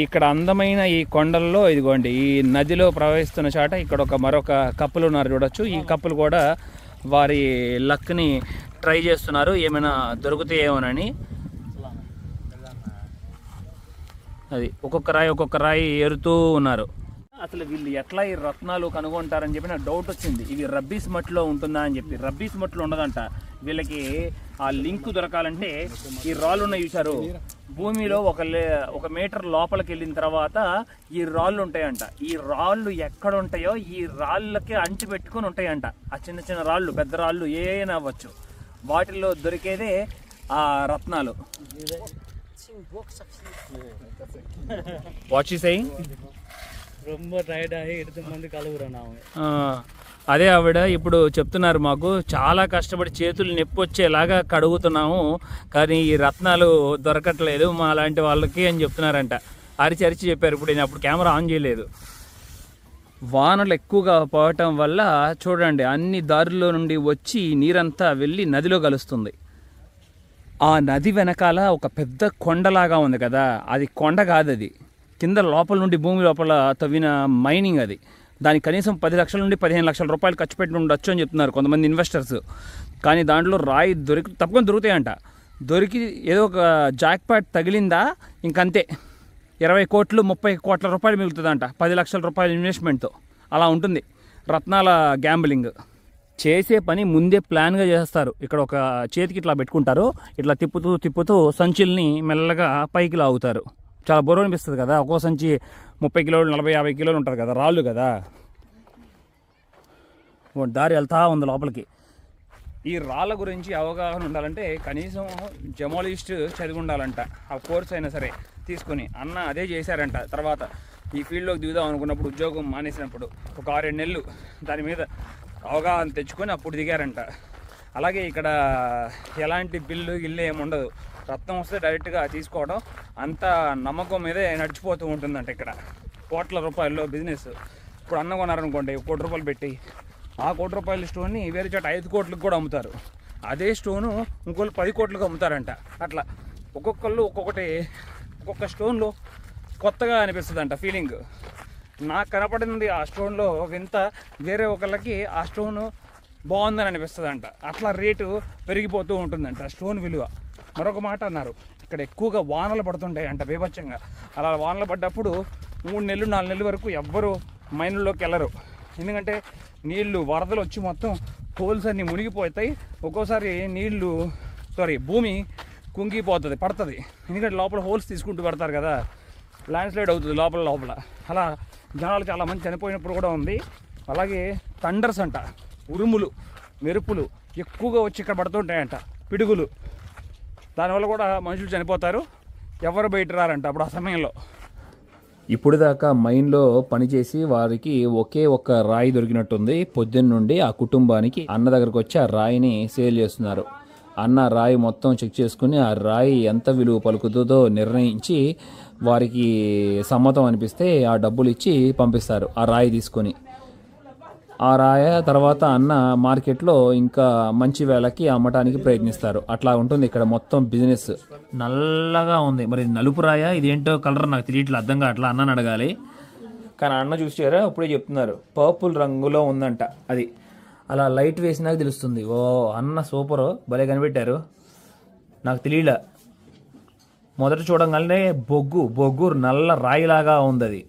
ఇక్కడ అందమైన ఈ కొండల్లో ఇదిగోండి, ఈ నదిలో ప్రవహిస్తున్న చాట ఇక్కడ మరొక కప్పులు ఉన్నారు చూడొచ్చు. ఈ కప్పులు కూడా వారి లక్ని ట్రై చేస్తున్నారు, ఏమైనా దొరుకుతాయేమోనని. అది ఒక్కొక్క రాయి ఏరుతూ ఉన్నారు. అసలు వీళ్ళు ఎట్లా ఈ రత్నాలు కనుగొంటారని చెప్పి నాకు డౌట్ వచ్చింది. ఇవి రబ్బీస్ మట్టిలో ఉంటుందా అని చెప్పి. రబ్బీస్ మట్టిలో ఉండదంట. వీళ్ళకి ఆ లింక్ దొరకాలంటే ఈ రాళ్ళు ఉన్నాయి చూసారు, భూమిలో ఒక మీటర్ లోపలికి వెళ్ళిన తర్వాత ఈ రాళ్ళు ఉంటాయంట. ఈ రాళ్ళు ఎక్కడ ఉంటాయో ఈ రాళ్ళకి అంటి పెట్టుకుని ఉంటాయంట. ఆ చిన్న చిన్న రాళ్ళు, పెద్ద రాళ్ళు ఏమైనా అవ్వచ్చు, వాటిల్లో దొరికేదే ఆ రత్నాలు. What you saying? అదే ఆవిడ ఇప్పుడు చెప్తున్నారు మాకు, చాలా కష్టపడి చేతులు నొప్పి వచ్చేలాగా కడుగుతున్నాము కానీ ఈ రత్నాలు దొరకట్లేదు మా లాంటి వాళ్ళకి అని చెప్తున్నారంట. అరిచి చెప్పారు. ఇప్పుడు నేను అప్పుడు కెమెరా ఆన్ చేయలేదు. వానలు ఎక్కువగా పోవటం వల్ల చూడండి అన్ని దారుల్లో నుండి వచ్చి నీరంతా వెళ్ళి నదిలో కలుస్తుంది. ఆ నది వెనకాల ఒక పెద్ద కొండలాగా ఉంది కదా, అది కొండ కాదు, అది కింద లోపల నుండి భూమి లోపల తవ్విన మైనింగ్. అది దానికి కనీసం 10 లక్షల నుండి 15 లక్షల రూపాయలు ఖర్చు పెట్టి ఉండొచ్చు అని చెప్తున్నారు కొంతమంది ఇన్వెస్టర్స్. కానీ దాంట్లో రాయి తప్పకుండా దొరుకుతాయంట. దొరికి ఏదో ఒక జాక్ పాట్ తగిలిందా ఇంకంతే, 20 కోట్లు 30 కోట్ల రూపాయలు మిగులుతుందంట 10 లక్షల రూపాయల ఇన్వెస్ట్మెంట్తో. అలా ఉంటుంది రత్నాల గ్యాంబ్లింగ్. చేసే పని ముందే ప్లాన్గా చేస్తారు. ఇక్కడ ఒక చేతికి ఇట్లా పెట్టుకుంటారు, ఇట్లా తిప్పుతూ సంచుల్ని మెల్లగా పైకి లాగుతారు. చాలా బరువు అనిపిస్తుంది కదా, ఒక్కో సంచి 30 కిలోలు 40-50 కిలోలు ఉంటారు కదా, రాళ్ళు కదా. దారి వెళ్తా ఉంది లోపలికి. ఈ రాళ్ళ గురించి అవగాహన ఉండాలంటే కనీసం జర్నలిస్ట్ చదివి ఉండాలంట. ఆ కోర్స్ అయినా సరే తీసుకుని. అన్న అదే చేశారంట. తర్వాత ఈ ఫీల్డ్లోకి దిగుదాం అనుకున్నప్పుడు, ఉద్యోగం మానేసినప్పుడు ఒక 6-7 నెలలు దాని మీద అవగాహన తెచ్చుకొని అప్పుడు దిగారంట. అలాగే ఇక్కడ ఎలాంటి గిల్లు ఏముండదు. రత్నం వస్తే డైరెక్ట్గా తీసుకోవడం, అంత నమ్మకం మీదే నడిచిపోతూ ఉంటుందంట. ఇక్కడ కోట్ల రూపాయల్లో బిజినెస్. ఇప్పుడు అన్న కొన్నారనుకోండి, 1 కోటి రూపాయలు పెట్టి, ఆ 1 కోటి రూపాయల స్టోన్ని వేరే చోట 5 కోట్లకు కూడా అమ్ముతారు. అదే స్టోను ఇంకోళ్ళు 10 కోట్లకు అమ్ముతారంట. అట్లా ఒక్కొక్కళ్ళు ఒక్కొక్క స్టోన్లో కొత్తగా అనిపిస్తుంది అంట ఫీలింగ్. నాకు కనపడింది ఆ స్టోన్లో వింత, వేరే ఒకళ్ళకి ఆ స్టోను బాగుందని అనిపిస్తుంది అంట. అట్లా రేటు పెరిగిపోతూ ఉంటుందంట స్టోన్ విలువ. మరొక మాట అన్నారు, ఇక్కడ ఎక్కువగా వానలు పడుతుంటాయి అంట బీభత్సంగా. అలా వానలు పడ్డప్పుడు 3 నెలలు 4 నెలల వరకు ఎవ్వరు మైన్లోకి వెళ్ళరు. ఎందుకంటే నీళ్లు వరదలు వచ్చి మొత్తం హోల్స్ అన్నీ మునిగిపోతాయి. ఒక్కోసారి భూమి కుంగిపోతుంది, పడుతుంది. ఎందుకంటే లోపల హోల్స్ తీసుకుంటూ పెడతారు కదా, ల్యాండ్ స్లైడ్ అవుతుంది లోపల. అలా జనాలు చాలామంది చనిపోయినప్పుడు కూడా ఉంది. అలాగే థండర్స్ అంట, ఉరుములు మెరుపులు ఎక్కువగా వచ్చి ఇక్కడ పడుతుంటాయంట, పిడుగులు. దానివల్ల కూడా మనుషులు చనిపోతారు, ఎవరు బయట రారంట అప్పుడు ఆ సమయంలో. ఇప్పుడు దాకా మైన్లో పనిచేసి వారికి ఒకే ఒక్క రాయి దొరికినట్టుంది. పొద్దున్న నుండి ఆ కుటుంబానికి అన్న దగ్గరకు వచ్చి ఆ రాయిని సేల్ చేస్తున్నారు. అన్న రాయి మొత్తం చెక్ చేసుకుని ఆ రాయి ఎంత విలువ పలుకుతుందో నిర్ణయించి వారికి సమ్మతం అనిపిస్తే ఆ డబ్బులు ఇచ్చి పంపిస్తారు ఆ రాయి తీసుకొని. ఆ రాయ తర్వాత అన్న మార్కెట్లో ఇంకా మంచి వేళకి అమ్మటానికి ప్రయత్నిస్తారు. అట్లా ఉంటుంది ఇక్కడ మొత్తం బిజినెస్. నల్లగా ఉంది, మరి నలుపు రాయ ఇదేంటో కలర్ నాకు తెలియట్లేదు, అర్థం కావట్లా. అన్నని అడగాలి. కానీ అన్న చూసారా ఇప్పుడే చెప్తున్నారు పర్పుల్ రంగులో ఉందంట. అది అలా లైట్ వేసినాక తెలుస్తుంది. ఓ అన్న సూపరు, భలే కనిపెట్టారు. నాకు తెలియలే, మొదట చూడంగానే బొగ్గు నల్ల రాయిలాగా ఉంది అది.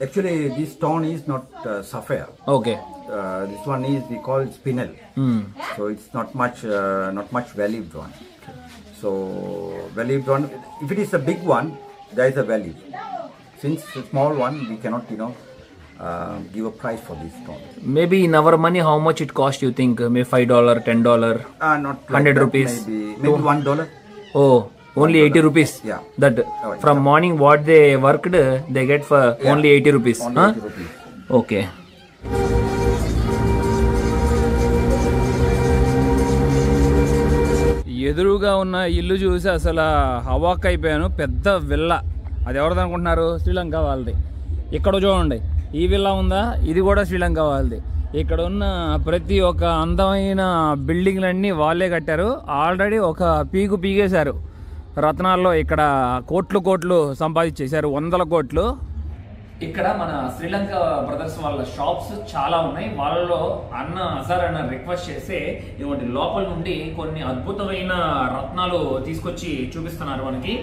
Actually, this stone is not sapphire. Okay. This one is we call it spinel. So it's not much valued one. So valued one. If it is a big one, there is a value. Since a small one, we cannot give a price for this stone. Maybe in our money, how much it cost? You think maybe $5, $10, not like 100 that, rupees, maybe $1. Oh. Only 80 rupees. Yeah. That from morning what they worked, they get for only 80 rupees. Only 80 rupees. Okay. ఎదురుగా ఉన్న ఇల్లు చూసి అసలు havoc అయిపోయాను. పెద్ద villa. అది ఎవరిది అనుకుంటున్నారు? శ్రీలంక వాళ్ళది. ఇక్కడ చూడండి, ఈ విల్లా ఉందా, ఇది కూడా శ్రీలంక వాళ్ళది. ఇక్కడ ఉన్న ప్రతి ఒక్క అందమైన బిల్డింగ్లన్నీ వాళ్ళే కట్టారు. ఆల్రెడీ ఒక పీకేశారు రత్నాల్లో. ఇక్కడ కోట్లు సంపాదించేశారు, 100 కోట్లు. ఇక్కడ మన శ్రీలంక బ్రదర్స్ వాళ్ళ షాప్స్ చాలా ఉన్నాయి. వాళ్ళలో అన్న అజార్ అన్న రిక్వెస్ట్ చేస్తే ఇటువంటి లోపల నుండి కొన్ని అద్భుతమైన రత్నాలు తీసుకొచ్చి చూపిస్తున్నారు మనకి.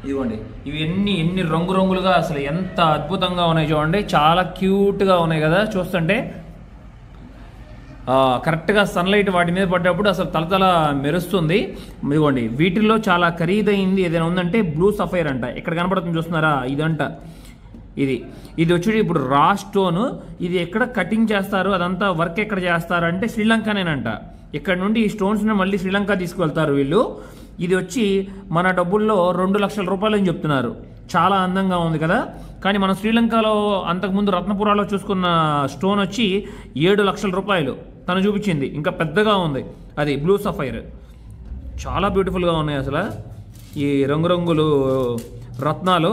ఇదిగోండి, ఇవి ఎన్ని రంగులుగా అసలు ఎంత అద్భుతంగా ఉన్నాయి చూడండి. చాలా క్యూట్గా ఉన్నాయి కదా చూస్తుంటే. కరెక్ట్గా సన్లైట్ వాటి మీద పడ్డప్పుడు అసలు తలతల మెరుస్తుంది. ఇదిగోండి, వీటిల్లో చాలా ఖరీదైంది ఏదైనా ఉందంటే బ్లూ సఫైర్ అంట. ఇక్కడ కనపడుతుంది చూస్తున్నారా, ఇదంట. ఇది వచ్చి ఇప్పుడు రా స్టోన్. ఇది ఎక్కడ కటింగ్ చేస్తారు, అదంతా వర్క్ ఎక్కడ చేస్తారు అంటే శ్రీలంకనేనంట. ఇక్కడ నుండి ఈ స్టోన్స్ని మళ్ళీ శ్రీలంక తీసుకువెళ్తారు వీళ్ళు. ఇది వచ్చి మన డబ్బుల్లో 2 లక్షల రూపాయలు అని చెప్తున్నారు. చాలా అందంగా ఉంది కదా. కానీ మన శ్రీలంకలో అంతకుముందు రత్నపురాలో చూసుకున్న స్టోన్ వచ్చి 7 లక్షల రూపాయలు తను చూపించింది. ఇంకా పెద్దగా ఉంది, అది బ్లూ సఫైర్. చాలా బ్యూటిఫుల్గా ఉన్నాయి అసలు ఈ రంగులు రత్నాలు.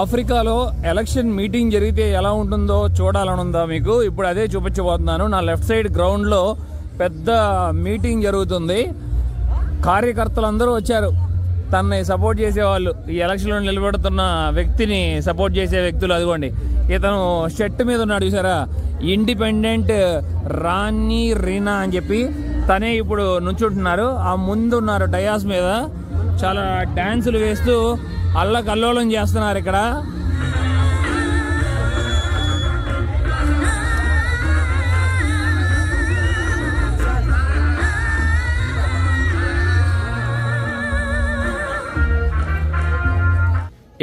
ఆఫ్రికాలో ఎలక్షన్ మీటింగ్ జరిగితే ఎలా ఉంటుందో చూడాలనుందా మీకు? ఇప్పుడు అదే చూపించబోతున్నాను. నా లెఫ్ట్ సైడ్ గ్రౌండ్లో పెద్ద మీటింగ్ జరుగుతుంది. కార్యకర్తలు అందరూ వచ్చారు తనని సపోర్ట్ చేసేవాళ్ళు. ఈ ఎలక్షన్లో నిలబెడుతున్న వ్యక్తిని సపోర్ట్ చేసే వ్యక్తులు. అదిగోండి, ఇతను షర్ట్ మీద ఉన్నాడు చూసారా, ఇండిపెండెంట్ రాణి రీనా అని చెప్పి. తనే ఇప్పుడు నుంచుంటున్నారు. ఆ ముందు ఉన్నారు డయాస్ మీద, చాలా డ్యాన్సులు వేస్తూ అల్లకల్లోలం చేస్తున్నారు ఇక్కడ.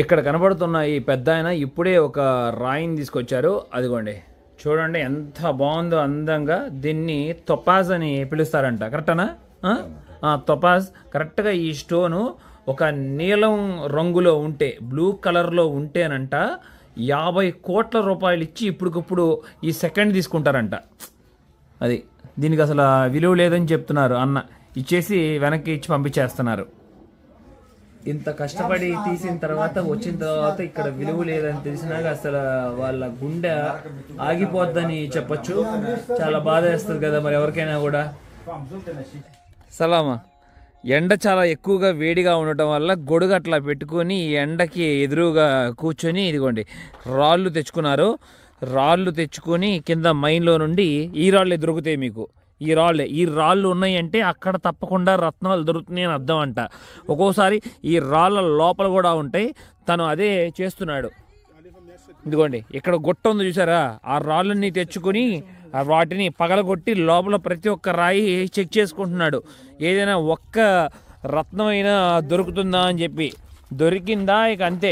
ఇక్కడ కనబడుతున్న ఈ పెద్ద ఆయన ఇప్పుడే ఒక రాయిని తీసుకొచ్చారు. అదిగోండి చూడండి ఎంత బాగుందో అందంగా. దీన్ని తొపాజ్ అని పిలుస్తారంట, కరెక్టనా? తొపాజ్. కరెక్ట్గా ఈ స్టోను ఒక నీలం రంగులో ఉంటే, బ్లూ కలర్లో ఉంటేనంట 50 కోట్ల రూపాయలు ఇచ్చి ఇప్పటికప్పుడు ఈ సెకండ్ తీసుకుంటారంట. అది దీనికి అసలు విలువ లేదని చెప్తున్నారు అన్న. ఇచ్చేసి వెనక్కి ఇచ్చి పంపించేస్తున్నారు. ఇంత కష్టపడి తీసిన తర్వాత వచ్చిన తర్వాత ఇక్కడ విలువ లేదని తెలిసినాక అసలు వాళ్ళ గుండె ఆగిపోద్దని చెప్పొచ్చు. చాలా బాధ వేస్తుంది కదా మరి ఎవరికైనా కూడా. సలామా. ఎండ చాలా ఎక్కువగా వేడిగా ఉండటం వల్ల గొడుగు అట్లా పెట్టుకొని ఎండకి ఎదురుగా కూర్చొని ఇదిగోండి రాళ్ళు తెచ్చుకున్నారు. రాళ్ళు తెచ్చుకొని కింద మైన్లో నుండి ఈ రాళ్ళే దొరుకుతాయి మీకు. ఈ రాళ్ళు ఉన్నాయంటే అక్కడ తప్పకుండా రత్నాలు దొరుకుతున్నాయి అని అర్థం అంట. ఒక్కోసారి ఈ రాళ్ళ లోపల కూడా ఉంటాయి. తను అదే చేస్తున్నాడు. ఇదిగోండి ఇక్కడ గుట్ట ఉంది చూసారా, ఆ రాళ్ళని తెచ్చుకొని వాటిని పగలగొట్టి లోపల ప్రతి ఒక్క రాయి చెక్ చేసుకుంటున్నాడు. ఏదైనా ఒక్క రత్నమైనా దొరుకుతుందా అని చెప్పి. దొరికిందా ఇక అంతే,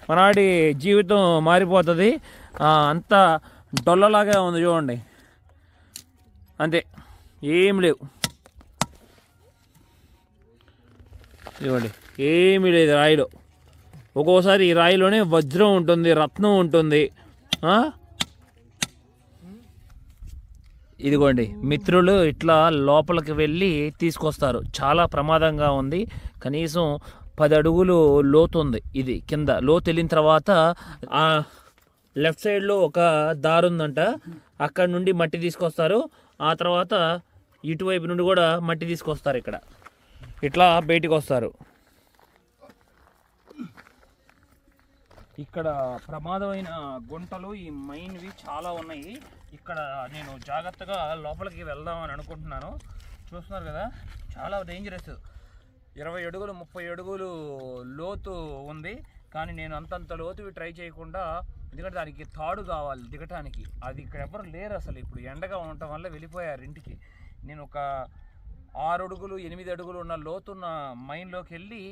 మనాడి జీవితం మారిపోతుంది. అంతా డొల్లలాగా ఉంది చూడండి, అంతే, ఏం లేవు. ఇవ్వండి ఏమీ లేదు రాయిలో. ఒక్కోసారి ఈ రాయిలోనే వజ్రం ఉంటుంది, రత్నం ఉంటుంది. ఇదిగోండి మిత్రులు ఇట్లా లోపలికి వెళ్ళి తీసుకొస్తారు. చాలా ప్రమాదంగా ఉంది. కనీసం 10 అడుగులు లోతు ఉంది. ఇది కింద లోతు వెళ్ళిన తర్వాత ఆ లెఫ్ట్ సైడ్లో ఒక దారి ఉందంట, అక్కడ నుండి మట్టి తీసుకొస్తారు. ఆ తర్వాత ఇటువైపు నుండి కూడా మట్టి తీసుకొస్తారు. ఇక్కడ ఇట్లా బయటికి వస్తారు. ఇక్కడ ప్రమాదమైన గుంటలు ఈ మైన్వి చాలా ఉన్నాయి. ఇక్కడ నేను జాగ్రత్తగా లోపలికి వెళ్దామని అనుకుంటున్నాను. చూస్తున్నారు కదా, చాలా డేంజరస్. 20 అడుగులు 30 అడుగులు లోతు ఉంది. కానీ నేను అంతంత లోతువి ట్రై చేయకుండా, ఎందుకంటే దానికి తాడు కావాలి దిగటానికి. అది ఇక్కడ ఎవరు లేరు అసలు. ఇప్పుడు ఎండగా ఉండటం వల్ల వెళ్ళిపోయారు ఇంటికి. నేను ఒక 6 అడుగులు 8 అడుగులు ఉన్న లోతున్న మైన్లోకి వెళ్ళి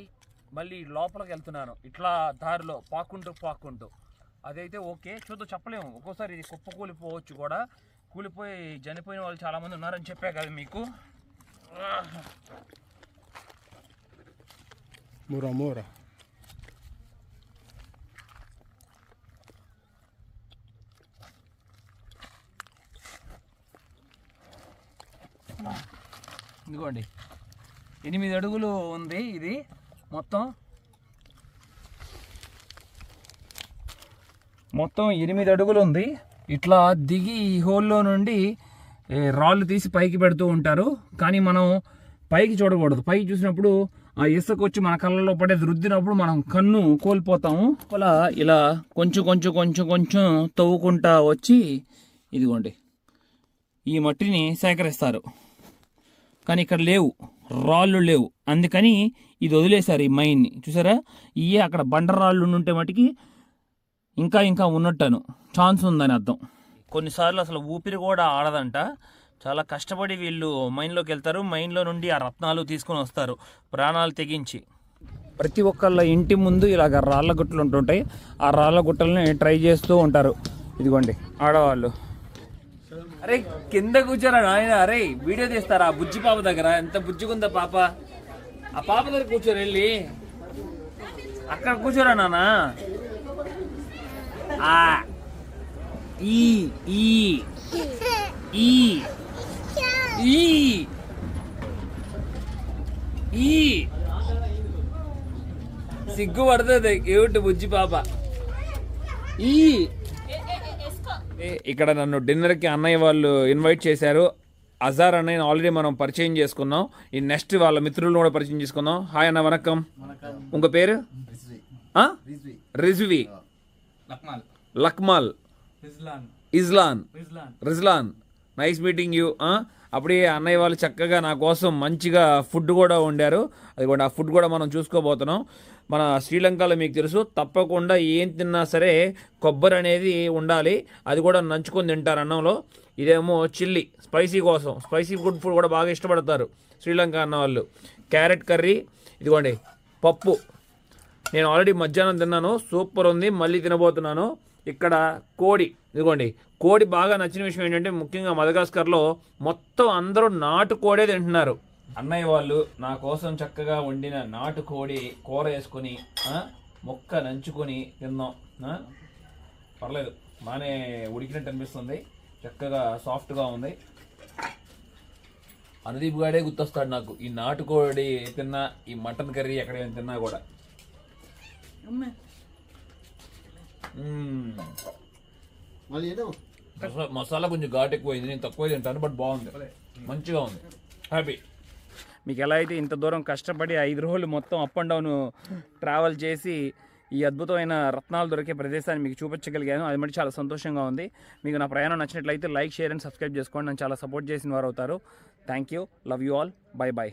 మళ్ళీ లోపలికి వెళ్తున్నాను. ఇట్లా దారిలో పాక్కుంటూ అదైతే ఓకే, చూద్దాం, చెప్పలేము. ఒక్కోసారి ఇది కుప్ప కూలిపోవచ్చు కూడా. కూలిపోయి చనిపోయిన వాళ్ళు చాలామంది ఉన్నారని చెప్పా కదా మీకు. మూరా ఇదిగోండి 8 అడుగులు ఉంది ఇది మొత్తం. మొత్తం 8 అడుగులు ఉంది. ఇట్లా దిగి ఈ హోల్లో నుండి రాళ్ళు తీసి పైకి పెడుతూ ఉంటారు. కానీ మనం పైకి చూడకూడదు. పైకి చూసినప్పుడు ఆ ఇసుక వచ్చి మన కళ్ళలో పడేది రుద్దినప్పుడు మనం కన్ను కోల్పోతాము. అలా ఇలా కొంచెం కొంచెం కొంచెం కొంచెం తవ్వుకుంటా వచ్చి ఇదిగోండి ఈ మట్టిని సేకరిస్తారు. కానీ ఇక్కడ లేవు, రాళ్ళు లేవు. అందుకని ఇది వదిలేశారు ఈ మైన్ని. చూసారా, ఇయే అక్కడ బండరాళ్ళు ఉంటే మటుకి ఇంకా ఇంకా ఉన్నట్టను ఛాన్స్ ఉందని అర్థం. కొన్నిసార్లు అసలు ఊపిరి కూడా ఆడదంట. చాలా కష్టపడి వీళ్ళు మైన్లోకి వెళ్తారు. మైన్లో నుండి ఆ రత్నాలు తీసుకొని వస్తారు ప్రాణాలు తెగించి. ప్రతి ఒక్కళ్ళ ఇంటి ముందు ఇలాగ రాళ్ళ గుట్టలు ఉంటుంటాయి. ఆ రాళ్ళ గుట్టల్ని ట్రై చేస్తూ ఉంటారు. ఇదిగోండి ఆడవాళ్ళు. అరే కింద కూర్చోరా నాయన. అరే వీడియో తీస్తారా బుజ్జి పాప దగ్గర? ఎంత బుజ్జిగుందా పాప. ఆ పాప దగ్గర కూర్చోరు, వెళ్ళి అక్కడ కూర్చోరా నాన్న. ఈ ఈ ఈ ఈ ఈ సిగ్గు పడుతుంది క్యూట్ బుజ్జి పాప. ఈ ఇక్కడ నన్ను డిన్నర్కి అన్నయ్య వాళ్ళు ఇన్వైట్ చేశారు. అజార్ అన్నయ్య ఆల్రెడీ మనం పరిచయం చేసుకున్నాం. ఈ నెక్స్ట్ వాళ్ళ మిత్రులను కూడా పరిచయం చేసుకున్నాం. హాయ్ అన్న, వనక్కం. ఉంగ పేరు? Rizvi, Lakmal, Rizlan. Nice meeting you. అప్పుడే అన్నయ్య వాళ్ళు చక్కగా నా కోసం మంచిగా ఫుడ్ కూడా వండారు. అది కూడా ఆ ఫుడ్ కూడా మనం చూసుకోబోతున్నాం. మన శ్రీలంకలో మీకు తెలుసు, తప్పకుండా ఏం తిన్నా సరే కొబ్బరి అనేది ఉండాలి. అది కూడా నంచుకొని తింటారు అన్నంలో. ఇదేమో చిల్లీ, స్పైసీ కోసం. స్పైసీ ఫుడ్ కూడా బాగా ఇష్టపడతారు శ్రీలంక అన్న వాళ్ళు. క్యారెట్ కర్రీ, ఇదిగోండి పప్పు. నేను ఆల్రెడీ మధ్యాహ్నం తిన్నాను, సూపర్ ఉంది. మళ్ళీ తినబోతున్నాను. ఇక్కడ కోడి, ఇదిగోండి కోడి. బాగా నచ్చిన విషయం ఏంటంటే ముఖ్యంగా మదగాస్కర్లో మొత్తం అందరూ నాటు కోడే తింటున్నారు. అన్నయ్య వాళ్ళు నా కోసం చక్కగా వండిన నాటు కోడి కూర వేసుకొని మొక్క నంచుకొని తిందాం. పర్లేదు, బాగానే ఉడికినట్టు అనిపిస్తుంది. చక్కగా సాఫ్ట్గా ఉంది. అనుదీప్ గాడే గుర్తొస్తాడు నాకు. ఈ నాటుకోడి తిన్నా, ఈ మటన్ కర్రీ ఎక్కడ తిన్నా కూడా. మసాలా కొంచెం ఘాటు ఎక్కువైంది, నేను తక్కువ తింటాను. బట్ బాగుంది, మంచిగా ఉంది, హ్యాపీ. మీకు ఎలా అయితే ఇంత దూరం కష్టపడి 5 రోజులు మొత్తం అప్ అండ్ డౌన్ ట్రావెల్ చేసి ఈ అద్భుతమైన రత్నాలు దొరికే ప్రదేశాన్ని మీకు చూపించగలిగాను, అది మళ్ళీ చాలా సంతోషంగా ఉంది. మీకు నా ప్రయాణం నచ్చినట్లయితే లైక్, షేర్ అండ్ సబ్స్క్రైబ్ చేసుకోండి. నన్ను చాలా సపోర్ట్ చేసిన వారు అవుతారు. Thank you, love you all, bye bye.